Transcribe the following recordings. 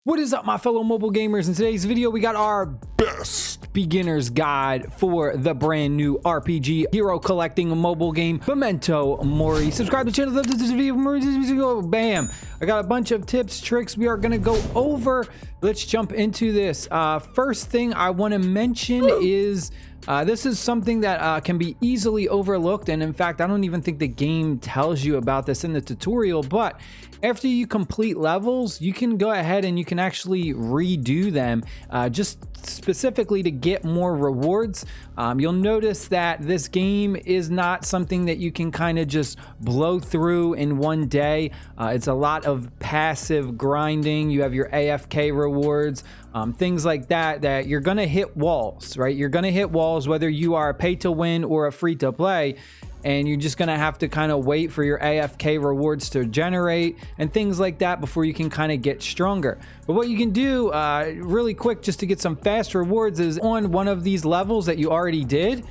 What is up, my fellow mobile gamers? In today's video, we got our best beginner's guide for the brand new RPG hero collecting mobile game, Memento Mori. Subscribe to the channel. Love this video. Bam! I got a bunch of tips, tricks we are going to go over. Let's jump into this. First thing I want to mention is this is something that can be easily overlooked, and in fact I don't even think the game tells you about this in the tutorial, but after you complete levels you can go ahead and you can actually redo them just specifically to get more rewards. You'll notice that this game is not something that you can kind of just blow through in one day. It's a lot of passive grinding. You have your AFK rewards, things like that you're gonna hit walls, right? You're gonna hit walls whether you are a pay to win or a free to play, and you're just gonna have to kind of wait for your AFK rewards to generate and things like that before you can kind of get stronger. But what you can do really quick just to get some fast rewards is on one of these levels that you already did,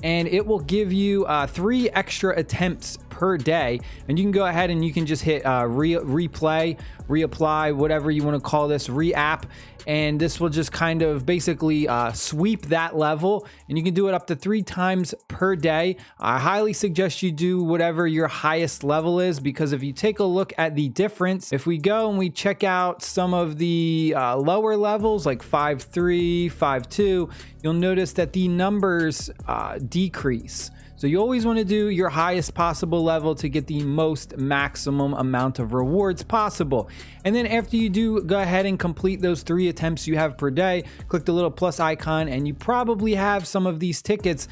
and it will give you 3 extra attempts per day, and you can go ahead and you can just hit replay, reapply, whatever you want to call this, re-app, and this will just kind of basically sweep that level, and you can do it up to 3 times per day. I highly suggest you do whatever your highest level is, because if you take a look at the difference, if we go and we check out some of the lower levels like 5.3, 5.2, you'll notice that the numbers decrease. So you always want to do your highest possible level to get the most maximum amount of rewards possible. And then after you do go ahead and complete those 3 attempts you have per day, click the little plus icon, and you probably have some of these tickets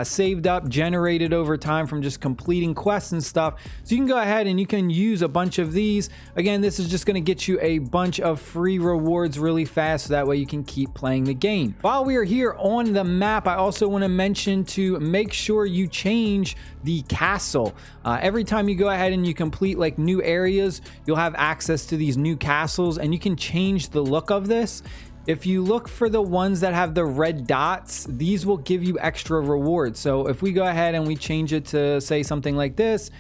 saved up, generated over time from just completing quests and stuff. So you can go ahead and you can use a bunch of these. Again, this is just going to get you a bunch of free rewards really fast, so that way you can keep playing the game. While we are here on the map, I also want to mention to make sure you change the castle. Every time you go ahead and you complete like new areas, you'll have access to these new castles, and you can change the look of this. If you look for the ones that have the red dots, these will give you extra rewards. So if we go ahead and we change it to say something like this,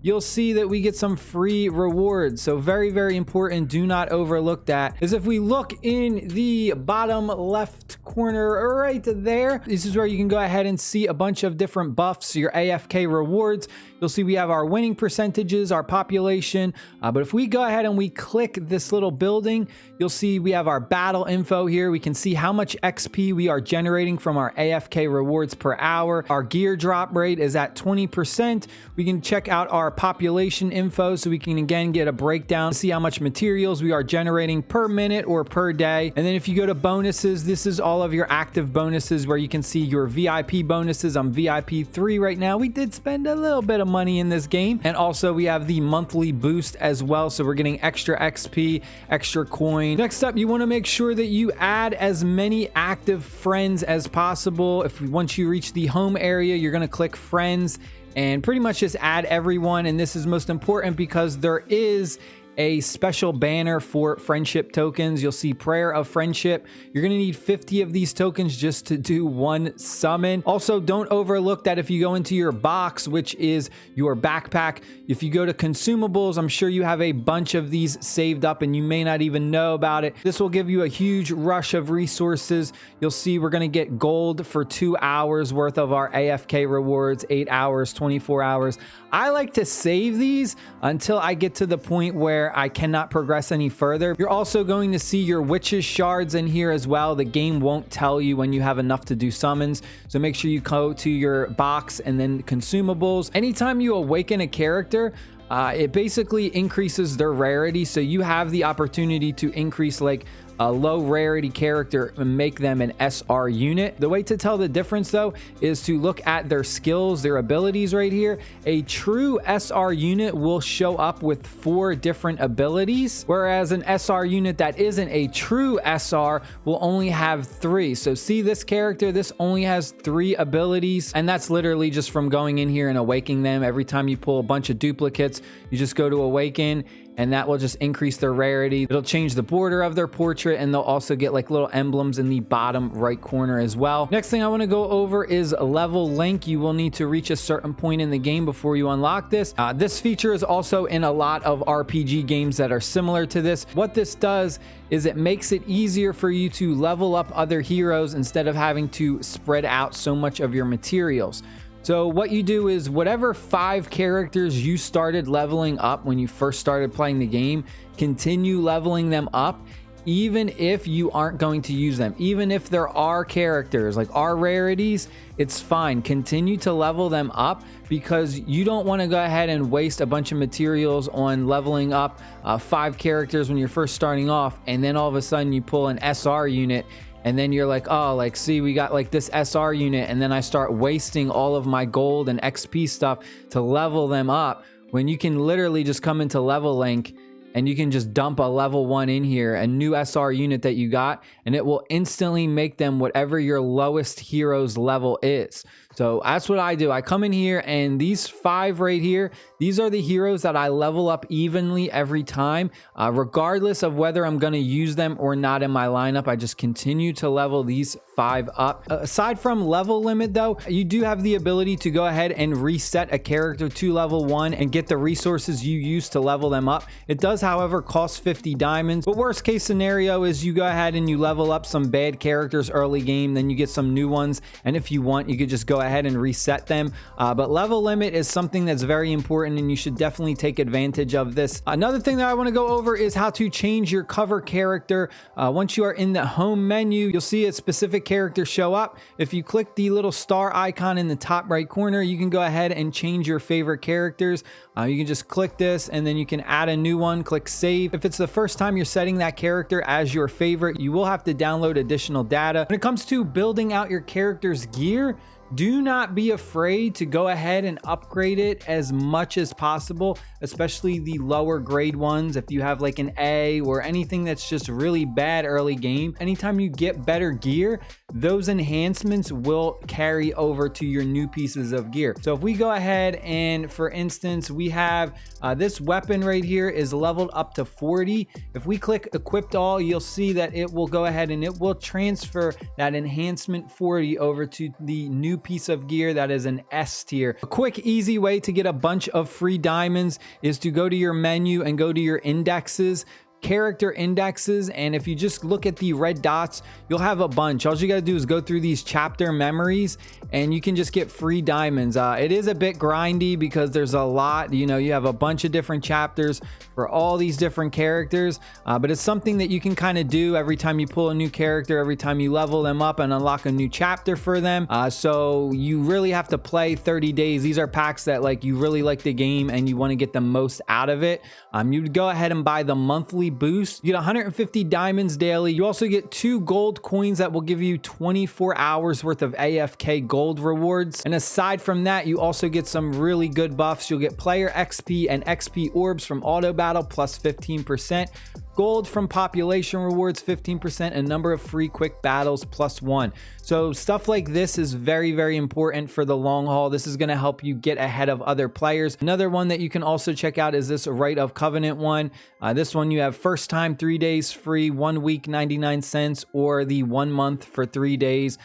you'll see that we get some free rewards. So very, very important. Do not overlook that. Is if we look in the bottom left corner right there, this is where you can go ahead and see a bunch of different buffs, your AFK rewards. You'll see we have our winning percentages, our population. But if we go ahead and we click this little building, you'll see we have our battle info here. We can see how much XP we are generating from our AFK rewards per hour. Our gear drop rate is at 20%. We can check out our population info, so we can again get a breakdown, see how much materials we are generating per minute or per day. And then if you go to bonuses, this is all of your active bonuses where you can see your VIP bonuses. I'm VIP 3 right now. We did spend a little bit of money in this game, and also we have the monthly boost as well, so we're getting extra XP, extra coin. Next up, you want to make sure that you add as many active friends as possible. Once you reach the home area, you're going to click friends and pretty much just add everyone. And this is most important because there is a special banner for friendship tokens. You'll see prayer of friendship. You're going to need 50 of these tokens just to do 1 summon. Also, don't overlook that if you go into your box, which is your backpack, if you go to consumables, I'm sure you have a bunch of these saved up and you may not even know about it. This will give you a huge rush of resources. You'll see we're going to get gold for 2 hours worth of our AFK rewards, 8 hours, 24 hours. I like to save these until I get to the point where I cannot progress any further. You're also going to see your witches shards in here as well. The game won't tell you when you have enough to do summons, so make sure you go to your box and then consumables. Anytime you awaken a character, it basically increases their rarity, so you have the opportunity to increase like a low rarity character and make them an SR unit. The way to tell the difference though is to look at their skills, their abilities right here. A true SR unit will show up with 4 different abilities, whereas an SR unit that isn't a true SR will only have 3. So see this character, this only has 3 abilities, and that's literally just from going in here and awakening them. Every time you pull a bunch of duplicates, you just go to awaken and that will just increase their rarity. It'll change the border of their portrait, and they'll also get like little emblems in the bottom right corner as well. Next thing I want to go over is level link. You will need to reach a certain point in the game before you unlock this. This feature is also in a lot of RPG games that are similar to this. What this does is it makes it easier for you to level up other heroes instead of having to spread out so much of your materials. So what you do is whatever 5 characters you started leveling up when you first started playing the game, continue leveling them up even if you aren't going to use them. Even if there are characters like our rarities, it's fine. Continue to level them up because you don't want to go ahead and waste a bunch of materials on leveling up 5 characters when you're first starting off, and then all of a sudden you pull an SR unit and then you're like, oh, like, see, we got like this SR unit, and then I start wasting all of my gold and XP stuff to level them up, when you can literally just come into level link and you can just dump a level 1 in here, a new SR unit that you got, and it will instantly make them whatever your lowest hero's level is. So that's what I do. I come in here, and these 5 right here, these are the heroes that I level up evenly every time, regardless of whether I'm going to use them or not in my lineup. I just continue to level these 5 up. Aside from level limit though, you do have the ability to go ahead and reset a character to level 1 and get the resources you use to level them up. It does, however, cost 50 diamonds, but worst case scenario is you go ahead and you level up some bad characters early game, then you get some new ones, and if you want, you could just go ahead and reset them. But level limit is something that's very important, and you should definitely take advantage of this. Another thing that I want to go over is how to change your cover character. Once you are in the home menu, you'll see a specific character show up. If you click the little star icon in the top right corner, you can go ahead and change your favorite characters. You can just click this, and then you can add a new one, click save. If it's the first time you're setting that character as your favorite, you will have to download additional data. When it comes to building out your character's gear, do not be afraid to go ahead and upgrade it as much as possible, especially the lower grade ones. If you have like an A or anything that's just really bad early game, anytime you get better gear, those enhancements will carry over to your new pieces of gear. So if we go ahead and, for instance, we have this weapon right here is leveled up to 40. If we click equipped all, you'll see that it will go ahead and it will transfer that enhancement 40 over to the new piece of gear that is an S tier. A quick, easy way to get a bunch of free diamonds is to go to your menu and go to your indexes, character indexes, and if you just look at the red dots, you'll have a bunch. All you gotta do is go through these chapter memories and you can just get free diamonds. It is a bit grindy because there's a lot, you know, you have a bunch of different chapters for all these different characters, but it's something that you can kind of do every time you pull a new character, every time you level them up and unlock a new chapter for them. So you really have to play 30 days. These are packs that like you really like the game and you want to get the most out of it. You would go ahead and buy the monthly boost. You get 150 diamonds daily. You also get 2 gold coins that will give you 24 hours worth of AFK gold rewards. And aside from that, you also get some really good buffs. You'll get player XP and XP orbs from auto battle plus 15%. Gold from population rewards 15%, a number of free quick battles plus 1. So stuff like this is very, very important for the long haul. This is going to help you get ahead of other players. Another one that you can also check out is this Rite of Covenant one. This one you have first time 3 days free, 1 week 99 cents, or the 1 month for 3 days.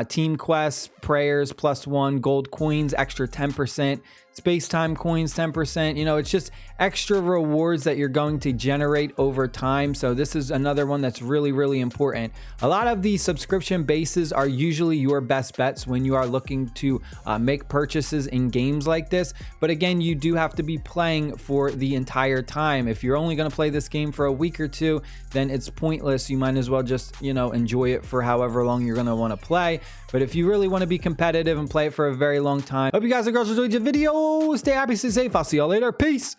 Team quests, prayers plus 1, gold coins extra 10%, space time coins 10%. You know, it's just extra rewards that you're going to generate over time. So this is another one that's really, really important. A lot of the subscription bases are usually your best bets when you are looking to make purchases in games like this. But again, you do have to be playing for the entire time. If you're only going to play this game for a week or two, then it's pointless. You might as well just, you know, enjoy it for however long you're going to want to play. But if you really want to be competitive and play it for a very long time, hope you guys and girls enjoyed the video. Stay happy, stay safe. I'll see y'all later. Peace.